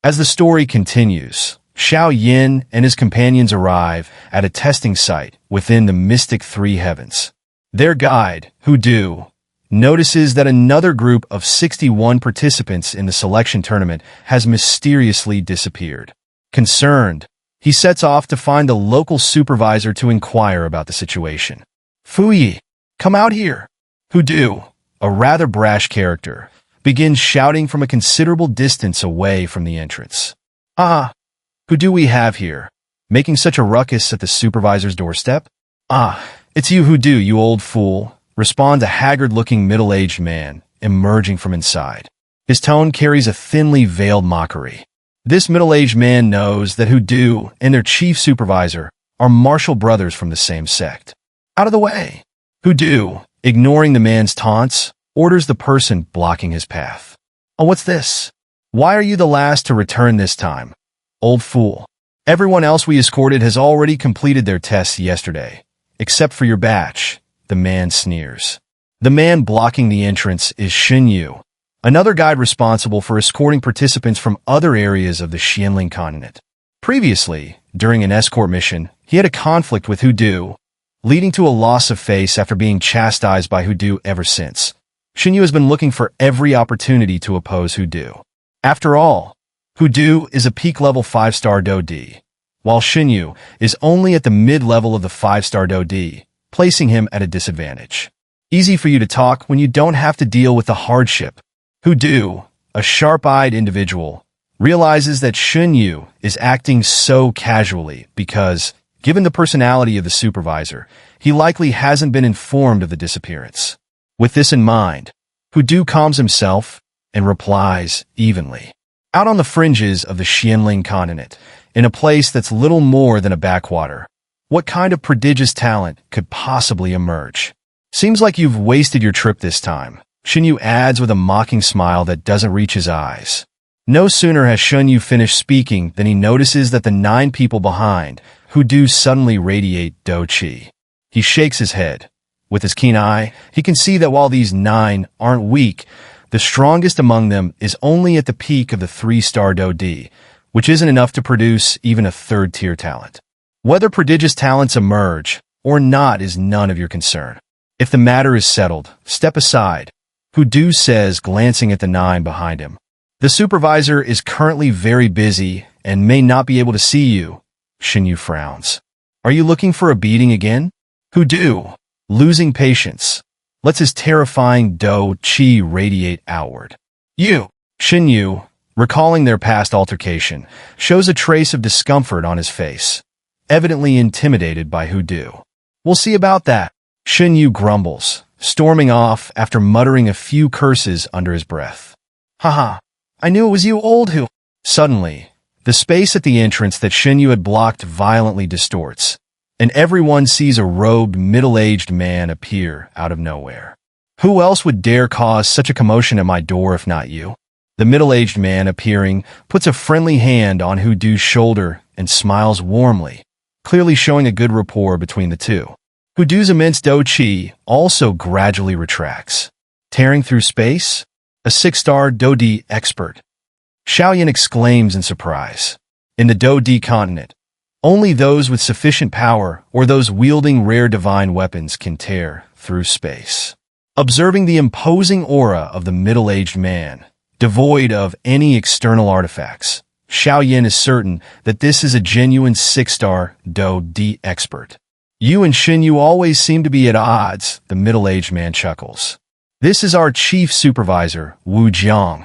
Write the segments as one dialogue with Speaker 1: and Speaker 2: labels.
Speaker 1: As the story continues, Xiao Yan and his companions arrive at a testing site within the mystic three heavens. Their guide, Hu notices that another group of 61 participants in the selection tournament has mysteriously disappeared. Concerned, he sets off to find the local supervisor to inquire about the situation. Fuyi, come out here! Hu, a rather brash character, begins shouting from a considerable distance away from the entrance. Ah, who do we have here? Making such a ruckus at the supervisor's doorstep? Ah, it's you, Hu, you old fool, responds a haggard-looking middle-aged man, emerging from inside. His tone carries a thinly veiled mockery. This middle-aged man knows that Hu and their chief supervisor are martial brothers from the same sect. Out of the way! Hu, ignoring the man's taunts, orders the person blocking his path. Oh, what's this? Why are you the last to return this time? Old fool. Everyone else we escorted has already completed their tests yesterday, except for your batch, the man sneers. The man blocking the entrance is Xinyu, another guide responsible for escorting participants from other areas of the Xianling continent. Previously, during an escort mission, he had a conflict with Hu, leading to a loss of face after being chastised by Hu ever since. Xinyu has been looking for every opportunity to oppose Hu. After all, Hu is a peak-level 5-star Do-D, while Xinyu is only at the mid-level of the 5-star Do-D, placing him at a disadvantage. Easy for you to talk when you don't have to deal with the hardship. Hu, a sharp-eyed individual, realizes that Xinyu is acting so casually because, given the personality of the supervisor, he likely hasn't been informed of the disappearance. With this in mind, Hu calms himself and replies evenly. Out on the fringes of the Xianling continent, in a place that's little more than a backwater, what kind of prodigious talent could possibly emerge? Seems like you've wasted your trip this time, Xinyu adds with a mocking smile that doesn't reach his eyes. No sooner has Xinyu finished speaking than he notices that the 9 people behind Hu suddenly radiate Do-Chi. He shakes his head. With his keen eye, he can see that while these 9 aren't weak, the strongest among them is only at the peak of the 3-star Do-D, which isn't enough to produce even a 3rd-tier talent. Whether prodigious talents emerge or not is none of your concern. If the matter is settled, step aside, Hu says, glancing at the 9 behind him. The supervisor is currently very busy and may not be able to see you. Xinyu frowns. Are you looking for a beating again? Hu, losing patience, lets his terrifying Do-Chi radiate outward. You, Xinyu, recalling their past altercation, shows a trace of discomfort on his face, evidently intimidated by Hu. We'll see about that, Xinyu grumbles, storming off after muttering a few curses under his breath. Haha, I knew it was you, old Hu. Suddenly, the space at the entrance that Xinyu had blocked violently distorts, and everyone sees a robed, middle-aged man appear out of nowhere. Who else would dare cause such a commotion at my door if not you? The middle-aged man appearing puts a friendly hand on Hu's shoulder and smiles warmly, clearly showing a good rapport between the two. Hu's immense Do-Chi also gradually retracts. Tearing through space? A 6-star Do-D expert. Xiao Yan exclaims in surprise. In the Do-D continent, only those with sufficient power or those wielding rare divine weapons can tear through space. Observing the imposing aura of the middle-aged man, devoid of any external artifacts, Xiao Yan is certain that this is a genuine 6-star Do-D expert. You and Xinyu always seem to be at odds, the middle-aged man chuckles. This is our chief supervisor, Wu Jiang.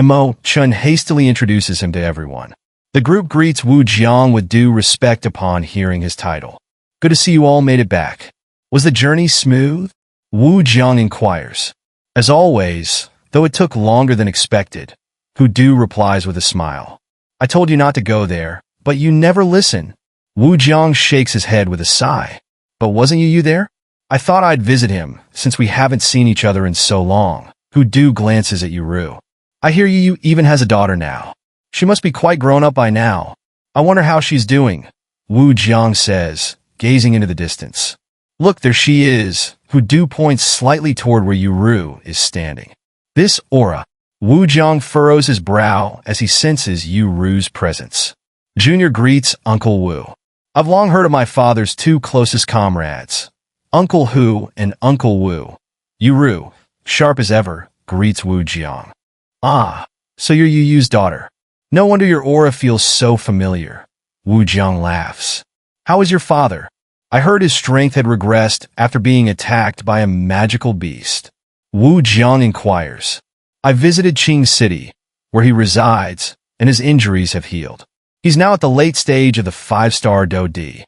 Speaker 1: Mo Chun hastily introduces him to everyone. The group greets Wu Jiang with due respect upon hearing his title. Good to see you all made it back. Was the journey smooth? Wu Jiang inquires. As always, though it took longer than expected, Hu replies with a smile. I told you not to go there, but you never listen. Wu Jiang shakes his head with a sigh. But wasn't you there? I thought I'd visit him, since we haven't seen each other in so long. Hu glances at Yu. I hear you even has a daughter now. She must be quite grown up by now. I wonder how she's doing, Wu Jiang says, gazing into the distance. Look, there she is. Hu points slightly toward where Yu is standing. This aura. Wu Jiang furrows his brow as he senses Yu Ru's presence. Junior greets Uncle Wu. I've long heard of my father's two closest comrades, Uncle Hu and Uncle Wu. Yu Ru, sharp as ever, greets Wu Jiang. Ah, so you're Yu Yu's daughter. No wonder your aura feels so familiar. Wu Jiang laughs. How is your father? I heard his strength had regressed after being attacked by a magical beast. Wu Jiang inquires. I visited Qing City, where he resides, and his injuries have healed. He's now at the late stage of the 5-star Do-Di,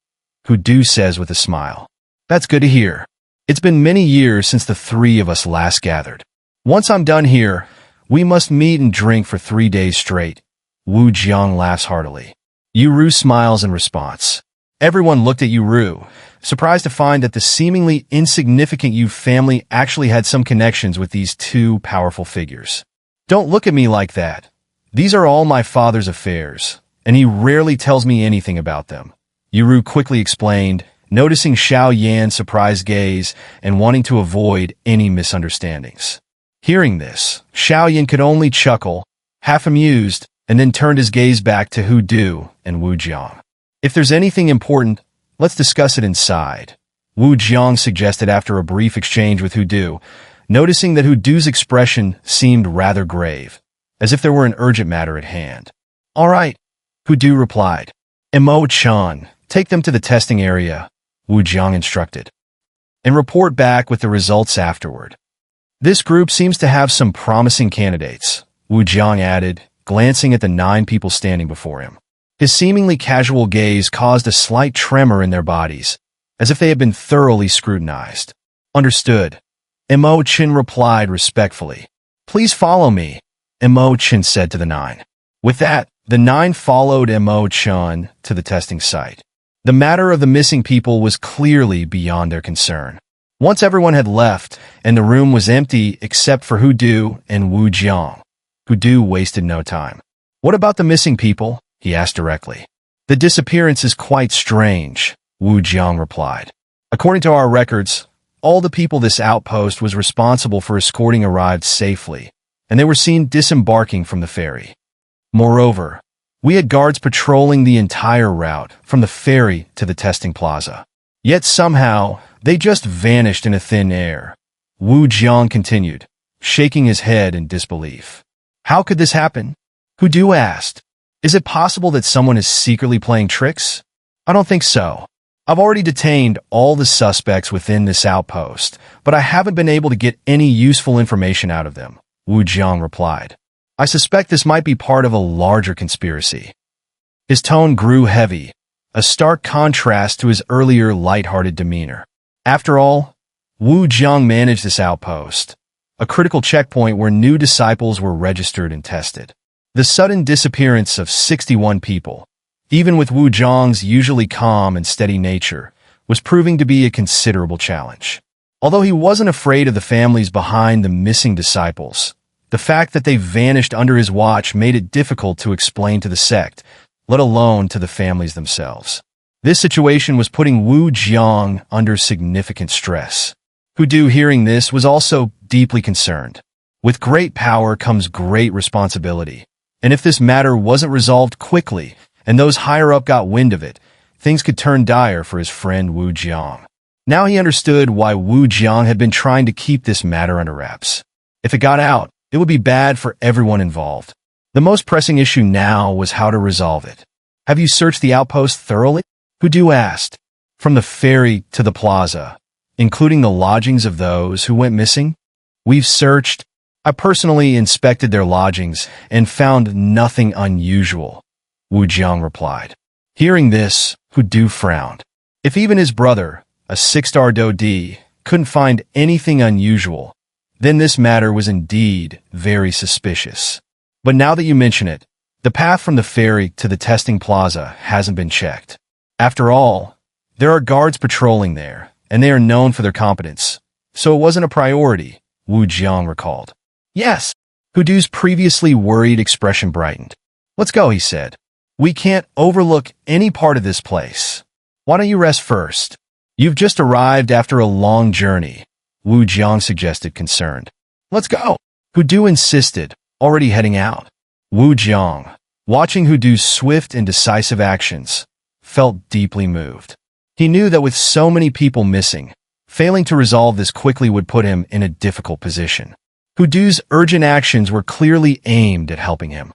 Speaker 1: Hu Du says with a smile. That's good to hear. It's been many years since the three of us last gathered. Once I'm done here, we must meet and drink for 3 days straight. Wu Jiang laughs heartily. Yu Ru smiles in response. Everyone looked at Yu Ru, surprised to find that the seemingly insignificant Yu family actually had some connections with these two powerful figures. Don't look at me like that. These are all my father's affairs, and he rarely tells me anything about them. Yu Ru quickly explained, noticing Xiao Yan's surprised gaze and wanting to avoid any misunderstandings. Hearing this, Xiao Yan could only chuckle, half amused, and then turned his gaze back to Hu Du and Wu Jiang. If there's anything important, let's discuss it inside, Wu Jiang suggested after a brief exchange with Hu Du, noticing that Hu Du's expression seemed rather grave, as if there were an urgent matter at hand. All right, Hu Du replied. Mo-chan, take them to the testing area, Wu Jiang instructed, and report back with the results afterward. This group seems to have some promising candidates, Wu Jiang added, glancing at the 9 people standing before him. His seemingly casual gaze caused a slight tremor in their bodies, as if they had been thoroughly scrutinized. Understood. Mo-chan replied respectfully. Please follow me, Mo-chan said to the 9. With that, the 9 followed Mo-chan to the testing site. The matter of the missing people was clearly beyond their concern. Once everyone had left, and the room was empty except for Hu Du and Wu Jiang, Hu Du wasted no time. What about the missing people? He asked directly. The disappearance is quite strange, Wu Jiang replied. According to our records, all the people this outpost was responsible for escorting arrived safely, and they were seen disembarking from the ferry. Moreover, we had guards patrolling the entire route from the ferry to the testing plaza. Yet somehow, they just vanished in a thin air. Wu Jiang continued, shaking his head in disbelief. How could this happen? Hu Du asked. Is it possible that someone is secretly playing tricks? I don't think so. I've already detained all the suspects within this outpost, but I haven't been able to get any useful information out of them, Wu Jiang replied. I suspect this might be part of a larger conspiracy. His tone grew heavy, a stark contrast to his earlier lighthearted demeanor. After all, Wu Jiang managed this outpost, a critical checkpoint where new disciples were registered and tested. The sudden disappearance of 61 people, even with Wu Jiang's usually calm and steady nature, was proving to be a considerable challenge. Although he wasn't afraid of the families behind the missing disciples, the fact that they vanished under his watch made it difficult to explain to the sect, let alone to the families themselves. This situation was putting Wu Jiang under significant stress. Hu Du, hearing this, was also deeply concerned. With great power comes great responsibility, and if this matter wasn't resolved quickly, and those higher up got wind of it, things could turn dire for his friend Wu Jiang. Now he understood why Wu Jiang had been trying to keep this matter under wraps. If it got out, it would be bad for everyone involved. The most pressing issue now was how to resolve it. Have you searched the outpost thoroughly? Hu Du asked. From the ferry to the plaza, including the lodgings of those who went missing? We've searched. I personally inspected their lodgings and found nothing unusual, Wu Jiang replied. Hearing this, Hu Du frowned. If even his brother, a 6-star Do-Di, couldn't find anything unusual, then this matter was indeed very suspicious. But now that you mention it, the path from the ferry to the testing plaza hasn't been checked. After all, there are guards patrolling there, and they are known for their competence, so it wasn't a priority, Wu Jiang recalled. Yes, Hu Du's previously worried expression brightened. Let's go, he said. We can't overlook any part of this place. Why don't you rest first? You've just arrived after a long journey, Wu Jiang suggested, concerned. Let's go, Hu Du insisted, already heading out. Wu Jiang, watching Hu Du's swift and decisive actions, felt deeply moved. He knew that with so many people missing, failing to resolve this quickly would put him in a difficult position. Hu Du's urgent actions were clearly aimed at helping him.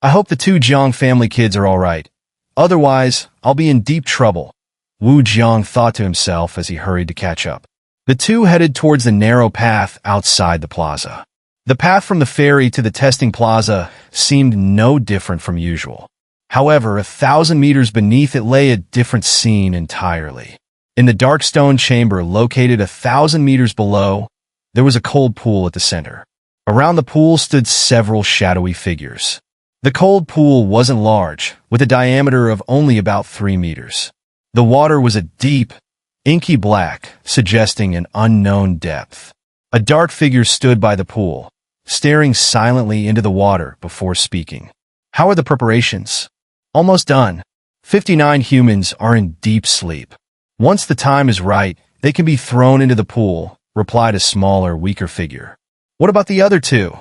Speaker 1: I hope the two Jiang family kids are all right. Otherwise, I'll be in deep trouble, Wu Jiang thought to himself as he hurried to catch up. The two headed towards the narrow path outside the plaza. The path from the ferry to the testing plaza seemed no different from usual. However, 1,000 meters beneath it lay a different scene entirely. In the dark stone chamber located 1,000 meters below, there was a cold pool at the center. Around the pool stood several shadowy figures. The cold pool wasn't large, with a diameter of only about 3 meters. The water was a deep, inky black, suggesting an unknown depth. A dark figure stood by the pool, staring silently into the water before speaking. How are the preparations? Almost done. 59 humans are in deep sleep. Once the time is right, they can be thrown into the pool, replied a smaller, weaker figure. What about the other two?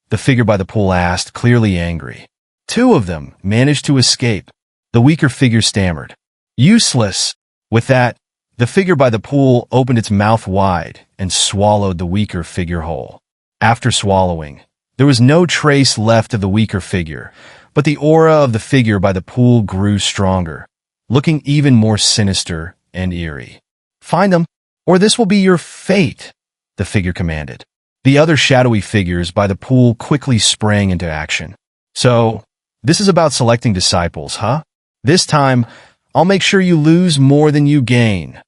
Speaker 1: The figure by the pool asked, clearly angry. 2 of them managed to escape. The weaker figure stammered. Useless. With that, the figure by the pool opened its mouth wide and swallowed the weaker figure whole. After swallowing, there was no trace left of the weaker figure, but the aura of the figure by the pool grew stronger, looking even more sinister and eerie. Find them, or this will be your fate, the figure commanded. The other shadowy figures by the pool quickly sprang into action. So, this is about selecting disciples, huh? This time, I'll make sure you lose more than you gain,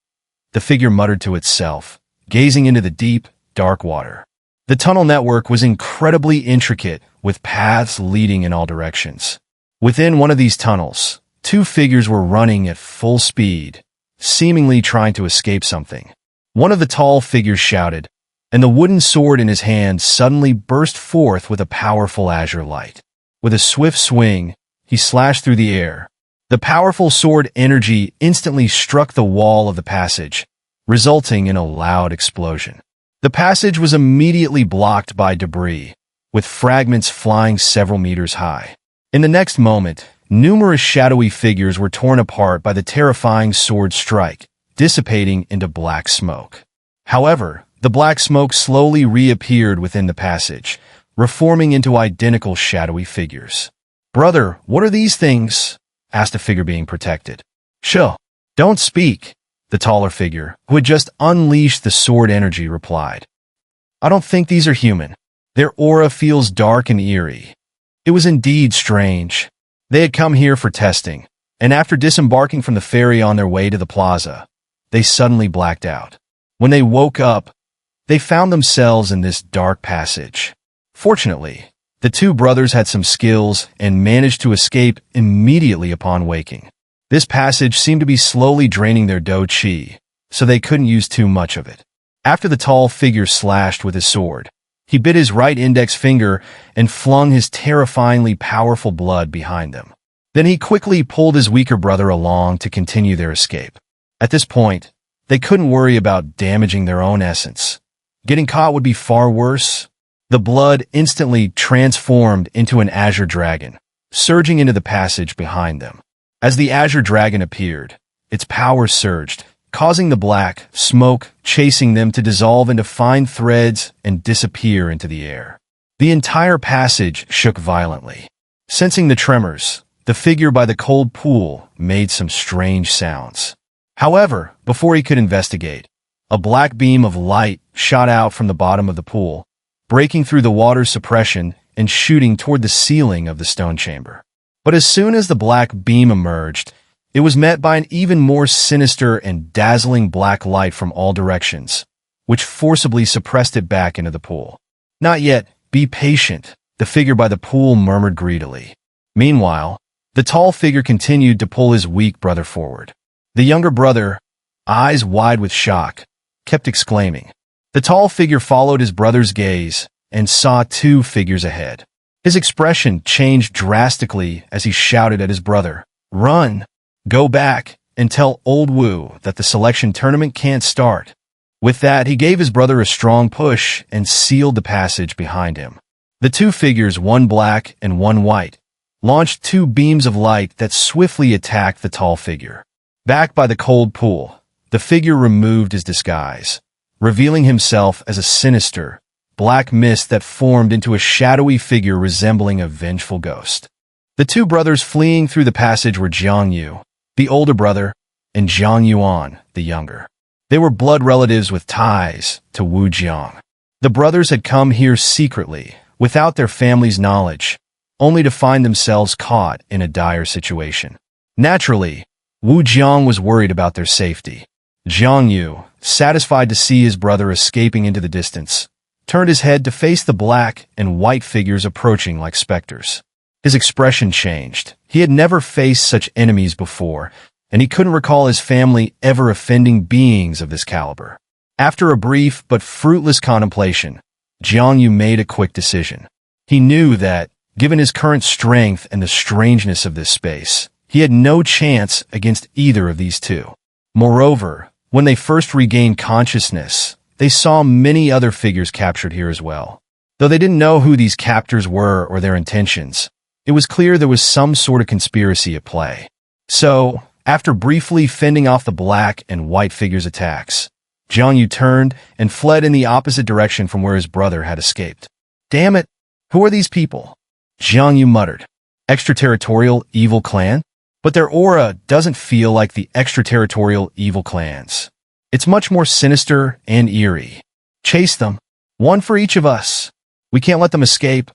Speaker 1: the figure muttered to itself, gazing into the deep, dark water. The tunnel network was incredibly intricate, with paths leading in all directions. Within one of these tunnels, 2 figures were running at full speed, seemingly trying to escape something. One of the tall figures shouted, and the wooden sword in his hand suddenly burst forth with a powerful azure light. With a swift swing, he slashed through the air. The powerful sword energy instantly struck the wall of the passage, resulting in a loud explosion. The passage was immediately blocked by debris, with fragments flying several meters high. In the next moment, numerous shadowy figures were torn apart by the terrifying sword strike, dissipating into black smoke. However, the black smoke slowly reappeared within the passage, reforming into identical shadowy figures. Brother, what are these things? Asked a figure being protected. Shh, don't speak, the taller figure, who had just unleashed the sword energy, replied. I don't think these are human. Their aura feels dark and eerie. It was indeed strange. They had come here for testing, and after disembarking from the ferry on their way to the plaza, they suddenly blacked out. When they woke up, they found themselves in this dark passage. Fortunately, the 2 brothers had some skills and managed to escape immediately upon waking. This passage seemed to be slowly draining their do qi, so they couldn't use too much of it. After the tall figure slashed with his sword, he bit his right index finger and flung his terrifyingly powerful blood behind them. Then he quickly pulled his weaker brother along to continue their escape. At this point, they couldn't worry about damaging their own essence. Getting caught would be far worse. The blood instantly transformed into an azure dragon, surging into the passage behind them. As the azure dragon appeared, its power surged, causing the black smoke chasing them to dissolve into fine threads and disappear into the air. The entire passage shook violently. Sensing the tremors, the figure by the cold pool made some strange sounds. However, before he could investigate, a black beam of light shot out from the bottom of the pool, breaking through the water suppression and shooting toward the ceiling of the stone chamber. But as soon as the black beam emerged, it was met by an even more sinister and dazzling black light from all directions, which forcibly suppressed it back into the pool. Not yet, be patient, the figure by the pool murmured greedily. Meanwhile, the tall figure continued to pull his weak brother forward. The younger brother, eyes wide with shock, kept exclaiming. The tall figure followed his brother's gaze and saw 2 figures ahead. His expression changed drastically as he shouted at his brother, "Run! Go back and tell old Wu that the selection tournament can't start." With that, he gave his brother a strong push and sealed the passage behind him. The two figures, one black and one white, launched two beams of light that swiftly attacked the tall figure. Backed by the cold pool, the figure removed his disguise, revealing himself as a sinister, black mist that formed into a shadowy figure resembling a vengeful ghost. The two brothers fleeing through the passage were Jiang Yu, the older brother, and Jiang Yuan, the younger. They were blood relatives with ties to Wu Jiang. The brothers had come here secretly, without their family's knowledge, only to find themselves caught in a dire situation. Naturally, Wu Jiang was worried about their safety. Jiang Yu, satisfied to see his brother escaping into the distance, turned his head to face the black and white figures approaching like specters. His expression changed. He had never faced such enemies before, and he couldn't recall his family ever offending beings of this caliber. After a brief but fruitless contemplation, Jiang Yu made a quick decision. He knew that, given his current strength and the strangeness of this space, he had no chance against either of these two. Moreover, when they first regained consciousness, they saw many other figures captured here as well. Though they didn't know who these captors were or their intentions, it was clear there was some sort of conspiracy at play. So, after briefly fending off the black and white figures' attacks, Jiang Yu turned and fled in the opposite direction from where his brother had escaped. Damn it! Who are these people? Jiang Yu muttered. Extraterritorial evil clan? But their aura doesn't feel like the extraterritorial evil clans. It's much more sinister and eerie. Chase them. One for each of us. We can't let them escape,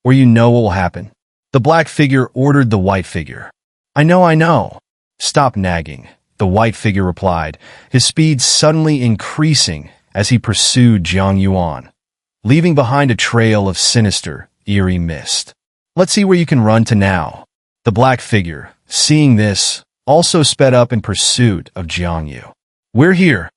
Speaker 1: or you know what will happen. The black figure ordered the white figure. I know. Stop nagging, the white figure replied, his speed suddenly increasing as he pursued Jiang Yuan, leaving behind a trail of sinister, eerie mist. Let's see where you can run to now. The black figure, seeing this, also sped up in pursuit of Jiang Yu. We're here,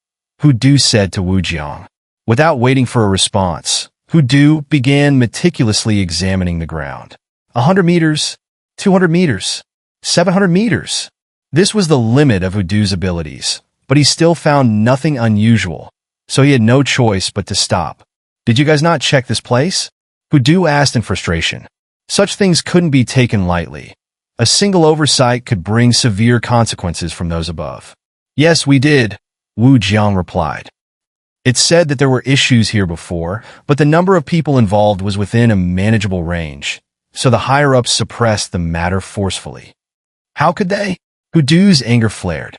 Speaker 1: Hu Du said to Wu Jiang. Without waiting for a response, Hu Du began meticulously examining the ground. 100 meters, 200 meters, 700 meters. This was the limit of Hu Du's abilities, but he still found nothing unusual, so he had no choice but to stop. Did you guys not check this place? Hu Du asked in frustration. Such things couldn't be taken lightly. A single oversight could bring severe consequences from those above. Yes, we did, Wu Jiang replied. It said that there were issues here before, but the number of people involved was within a manageable range, so the higher-ups suppressed the matter forcefully. How could they? Hu Du's anger flared.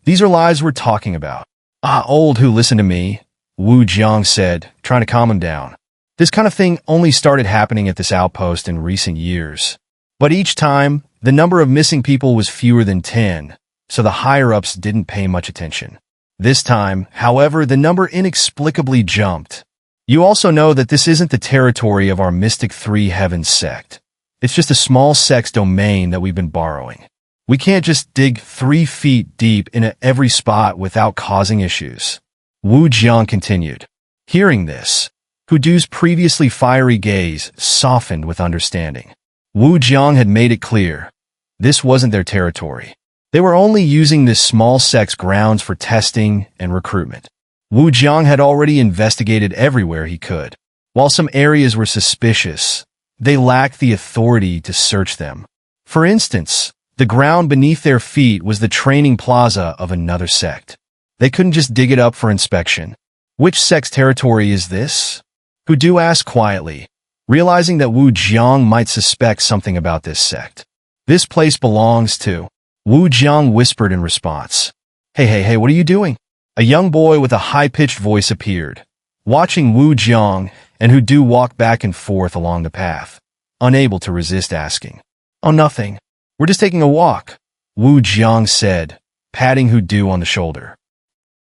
Speaker 1: These are lies we're talking about. Old Hu, listen to me, Wu Jiang said, trying to calm him down. This kind of thing only started happening at this outpost in recent years. But each time, the number of missing people was fewer than 10, so the higher-ups didn't pay much attention. This time, however, the number inexplicably jumped. You also know that this isn't the territory of our Mystic Three Heavens sect. It's just a small sect's domain that we've been borrowing. We can't just dig 3 feet deep into every spot without causing issues. Wu Jiang continued. Hearing this, Hu Du's previously fiery gaze softened with understanding. Wu Jiang had made it clear. This wasn't their territory. They were only using this small sect's grounds for testing and recruitment. Wu Jiang had already investigated everywhere he could. While some areas were suspicious, they lacked the authority to search them. For instance, the ground beneath their feet was the training plaza of another sect. They couldn't just dig it up for inspection. Which sect's territory is this? Hu Du asked quietly, realizing that Wu Jiang might suspect something about this sect. This place belongs to... Wu Jiang whispered in response. Hey, what are you doing? A young boy with a high-pitched voice appeared, watching Wu Jiang and Hu Du walk back and forth along the path, unable to resist asking. Oh, nothing. We're just taking a walk, Wu Jiang said, patting Hu Du on the shoulder.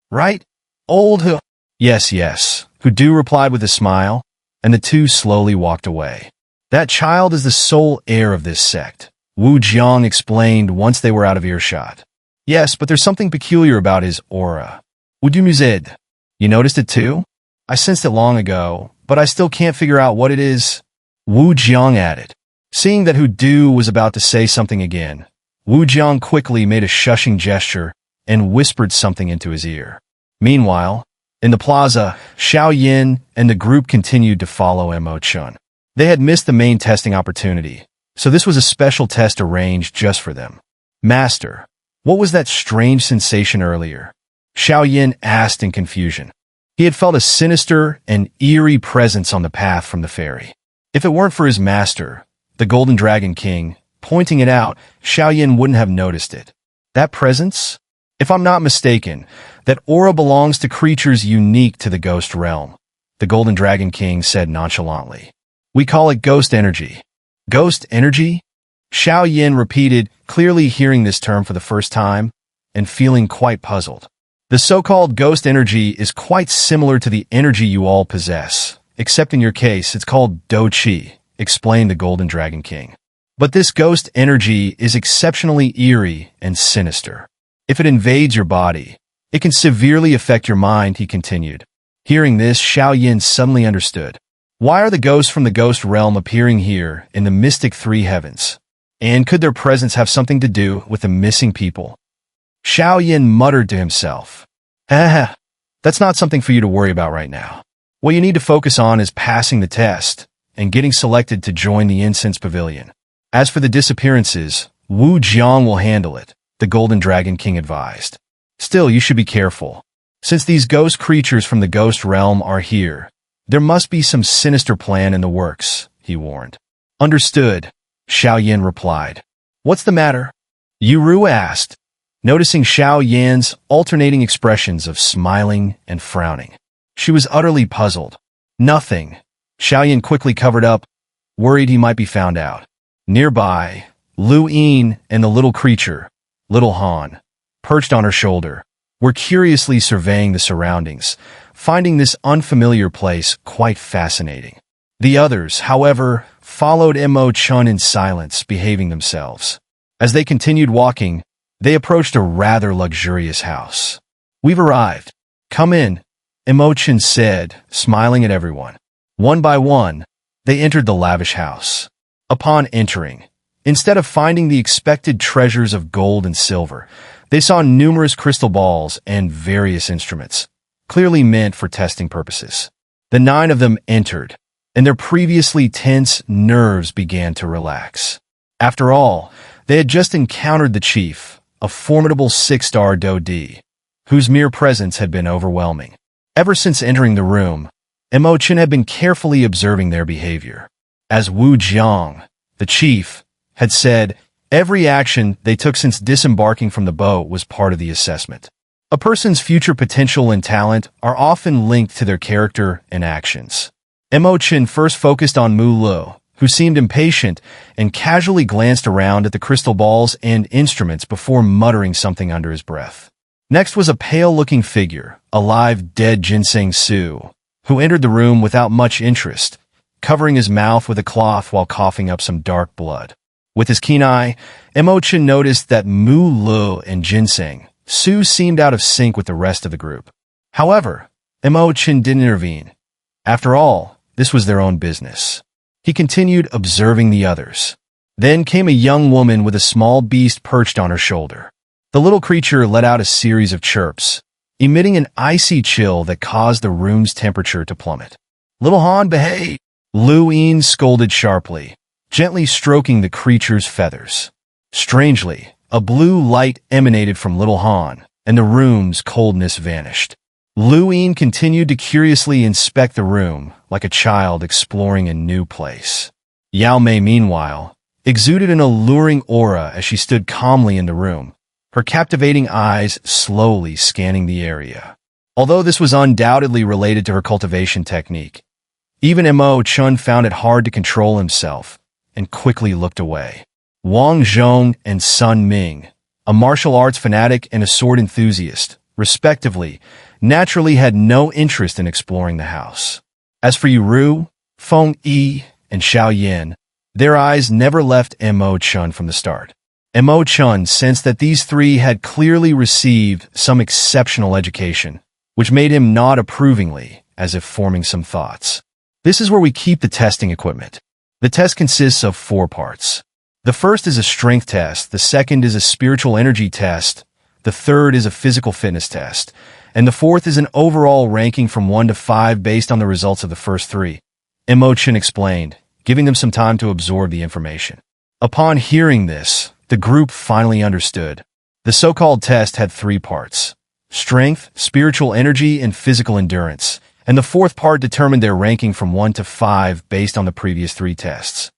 Speaker 1: Right? Old Hu... Yes, Hu Du replied with a smile, and the two slowly walked away. That child is the sole heir of this sect, Wu Jiang explained once they were out of earshot. Yes, but there's something peculiar about his aura. Wu Du mused. You noticed it too? I sensed it long ago, but I still can't figure out what it is, Wu Jiang added. Seeing that Hu Du was about to say something again, Wu Jiang quickly made a shushing gesture and whispered something into his ear. Meanwhile, in the plaza, Xiao Yan and the group continued to follow Mo Chun. They had missed the main testing opportunity, so this was a special test arranged just for them. Master, what was that strange sensation earlier? Xiao Yan asked in confusion. He had felt a sinister and eerie presence on the path from the ferry. If it weren't for his master, the Golden Dragon King, pointing it out, Xiao Yan wouldn't have noticed it. That presence? If I'm not mistaken, that aura belongs to creatures unique to the ghost realm, the Golden Dragon King said nonchalantly. We call it ghost energy. Ghost energy? Xiao Yan repeated, clearly hearing this term for the first time and feeling quite puzzled. The so-called ghost energy is quite similar to the energy you all possess, except in your case it's called Do Qi, explained the Golden Dragon King. But this ghost energy is exceptionally eerie and sinister. If it invades your body, it can severely affect your mind, he continued. Hearing this, Xiao Yan suddenly understood. Why are the ghosts from the ghost realm appearing here in the mystic three heavens? And could their presence have something to do with the missing people? Xiao Yan muttered to himself. That's not something for you to worry about right now. What you need to focus on is passing the test and getting selected to join the Incense Pavilion. As for the disappearances, Wu Jiang will handle it, the Golden Dragon King advised. Still, you should be careful. Since these ghost creatures from the ghost realm are here, there must be some sinister plan in the works, he warned. Understood, Xiao Yan replied. What's the matter? Yuru asked, noticing Xiao Yan's alternating expressions of smiling and frowning. She was utterly puzzled. Nothing. Xiao Yan quickly covered up, worried he might be found out. Nearby, Lu Yin and the little creature, Little Han, perched on her shoulder, were curiously surveying the surroundings, finding this unfamiliar place quite fascinating. The others, however, followed Mo Chun in silence, behaving themselves. As they continued walking, they approached a rather luxurious house. We've arrived. Come in, Mo Chun said, smiling at everyone. One by one, they entered the lavish house. Upon entering, instead of finding the expected treasures of gold and silver, they saw numerous crystal balls and various instruments, clearly meant for testing purposes. The 9 of them entered, and their previously tense nerves began to relax. After all, they had just encountered the chief, a formidable 6-star Do Di, whose mere presence had been overwhelming. Ever since entering the room, Mo Chun had been carefully observing their behavior. As Wu Jiang, the chief, had said, every action they took since disembarking from the boat was part of the assessment. A person's future potential and talent are often linked to their character and actions. Mo Chun first focused on Mu Lu, who seemed impatient and casually glanced around at the crystal balls and instruments before muttering something under his breath. Next was a pale-looking figure, a live dead Ginseng Su, who entered the room without much interest, covering his mouth with a cloth while coughing up some dark blood. With his keen eye, Mo Chun noticed that Mu Lu and Ginseng Su seemed out of sync with the rest of the group. However, Mo Chun didn't intervene. After all, this was their own business. He continued observing the others. Then came a young woman with a small beast perched on her shoulder. The little creature let out a series of chirps, emitting an icy chill that caused the room's temperature to plummet. Little Han, behave! Lu Yin scolded sharply, gently stroking the creature's feathers. Strangely, a blue light emanated from Little Han, and the room's coldness vanished. Lu Yin continued to curiously inspect the room, like a child exploring a new place. Yao Mei, meanwhile, exuded an alluring aura as she stood calmly in the room, her captivating eyes slowly scanning the area. Although this was undoubtedly related to her cultivation technique, even Mo Chun found it hard to control himself and quickly looked away. Wang Zhong and Sun Ming, a martial arts fanatic and a sword enthusiast, respectively, naturally had no interest in exploring the house. As for Yuru, Feng Yi, and Xiao Yan, their eyes never left Mo Chun from the start. Mo Chun sensed that these 3 had clearly received some exceptional education, which made him nod approvingly, as if forming some thoughts. This is where we keep the testing equipment. The test consists of 4 parts. The first is a strength test, the second is a spiritual energy test, the third is a physical fitness test, and the fourth is an overall ranking from 1 to 5 based on the results of the first 3. Mo Chun explained, giving them some time to absorb the information. Upon hearing this, the group finally understood. The so-called test had 3 parts: strength, spiritual energy, and physical endurance, and the 4th part determined their ranking from 1 to 5 based on the previous 3 tests.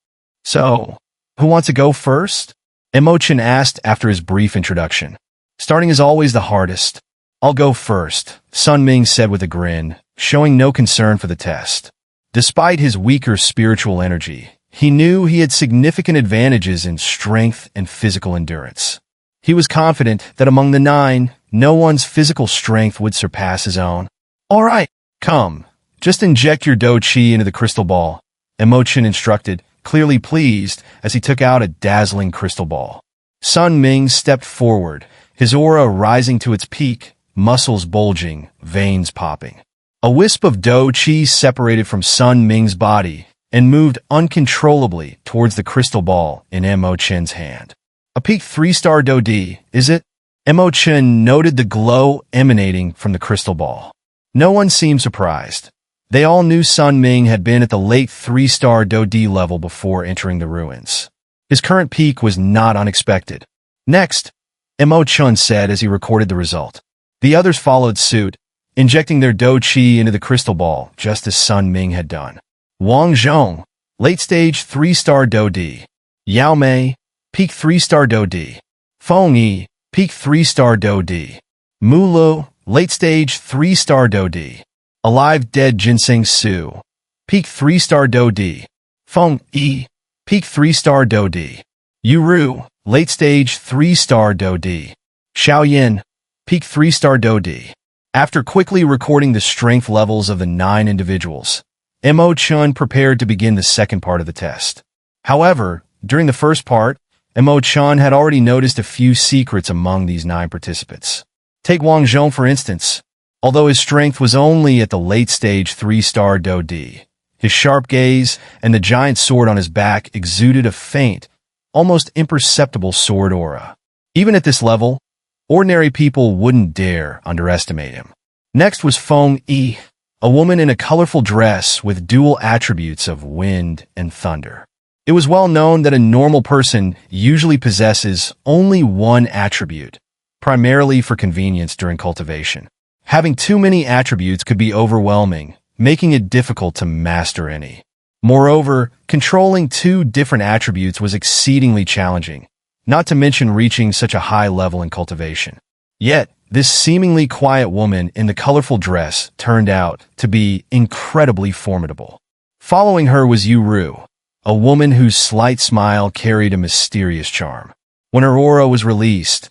Speaker 1: So, who wants to go first? Chen asked after his brief introduction. Starting is always the hardest. I'll go first, Sun Ming said with a grin, showing no concern for the test. Despite his weaker spiritual energy, he knew he had significant advantages in strength and physical endurance. He was confident that among the 9, no one's physical strength would surpass his own. All right, come, just inject your Do Chi into the crystal ball, Chen instructed, clearly pleased as he took out a dazzling crystal ball. Sun Ming stepped forward, his aura rising to its peak, muscles bulging, veins popping. A wisp of Do Chi separated from Sun Ming's body and moved uncontrollably towards the crystal ball in Chen's hand. A peak 3-star Do Di, is it? Chen noted the glow emanating from the crystal ball. No one seemed surprised. They all knew Sun Ming had been at the late 3-star Do Di level before entering the ruins. His current peak was not unexpected. Next, Chen said as he recorded the result. The others followed suit, injecting their Do Chi into the crystal ball, just as Sun Ming had done. Wang Zhong, late stage 3-star Do Di. Yao Mei, peak 3-star Do Di. Feng Yi, peak 3-star Do Di. Mu Lu, late stage 3-star Do Di. Alive Dead Ginseng Su, peak 3-star Do Di. Feng Yi, peak 3-star Do Di. Yu Ru, late stage 3-star Do Di. Xiao Yan, peak 3-star Do Di. After quickly recording the strength levels of the 9 individuals, Chen prepared to begin the second part of the test. However, during the first part, Chen had already noticed a few secrets among these 9 participants. Take Wang Zhong for instance. Although his strength was only at the late stage 3-star Do Di, his sharp gaze and the giant sword on his back exuded a faint, almost imperceptible sword aura. Even at this level, ordinary people wouldn't dare underestimate him. Next was Feng Yi, a woman in a colorful dress with dual attributes of wind and thunder. It was well known that a normal person usually possesses only one attribute, primarily for convenience during cultivation. Having too many attributes could be overwhelming, making it difficult to master any. Moreover, controlling 2 different attributes was exceedingly challenging, not to mention reaching such a high level in cultivation. Yet, this seemingly quiet woman in the colorful dress turned out to be incredibly formidable. Following her was Yu Ru, a woman whose slight smile carried a mysterious charm. When her aura was released,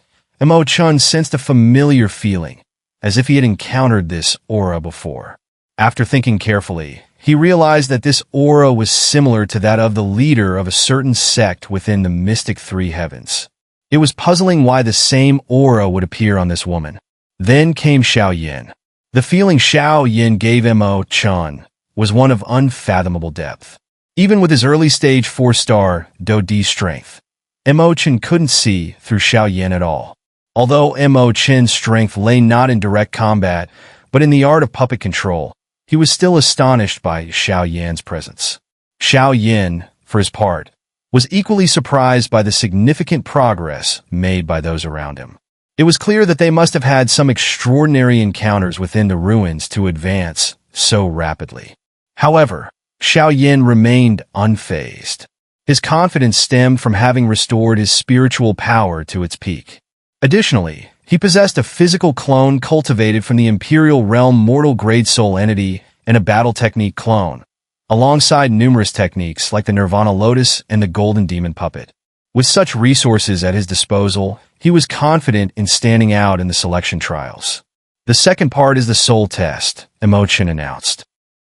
Speaker 1: Chen sensed a familiar feeling, as if he had encountered this aura before. After thinking carefully, he realized that this aura was similar to that of the leader of a certain sect within the mystic 3 heavens. It was puzzling why the same aura would appear on this woman. Then came Xiao Yan. The feeling Xiao Yan gave Chen was one of unfathomable depth. Even with his early stage 4-star Do Di strength, Chen couldn't see through Xiao Yan at all. Although Chen's strength lay not in direct combat, but in the art of puppet control, he was still astonished by Xiao Yan's presence. Xiao Yan, for his part, was equally surprised by the significant progress made by those around him. It was clear that they must have had some extraordinary encounters within the ruins to advance so rapidly. However, Xiao Yan remained unfazed. His confidence stemmed from having restored his spiritual power to its peak. Additionally, he possessed a physical clone cultivated from the Imperial Realm mortal grade soul entity and a battle technique clone, alongside numerous techniques like the Nirvana Lotus and the Golden Demon Puppet. With such resources at his disposal, he was confident in standing out in the selection trials. The second part is the soul test, Chen announced.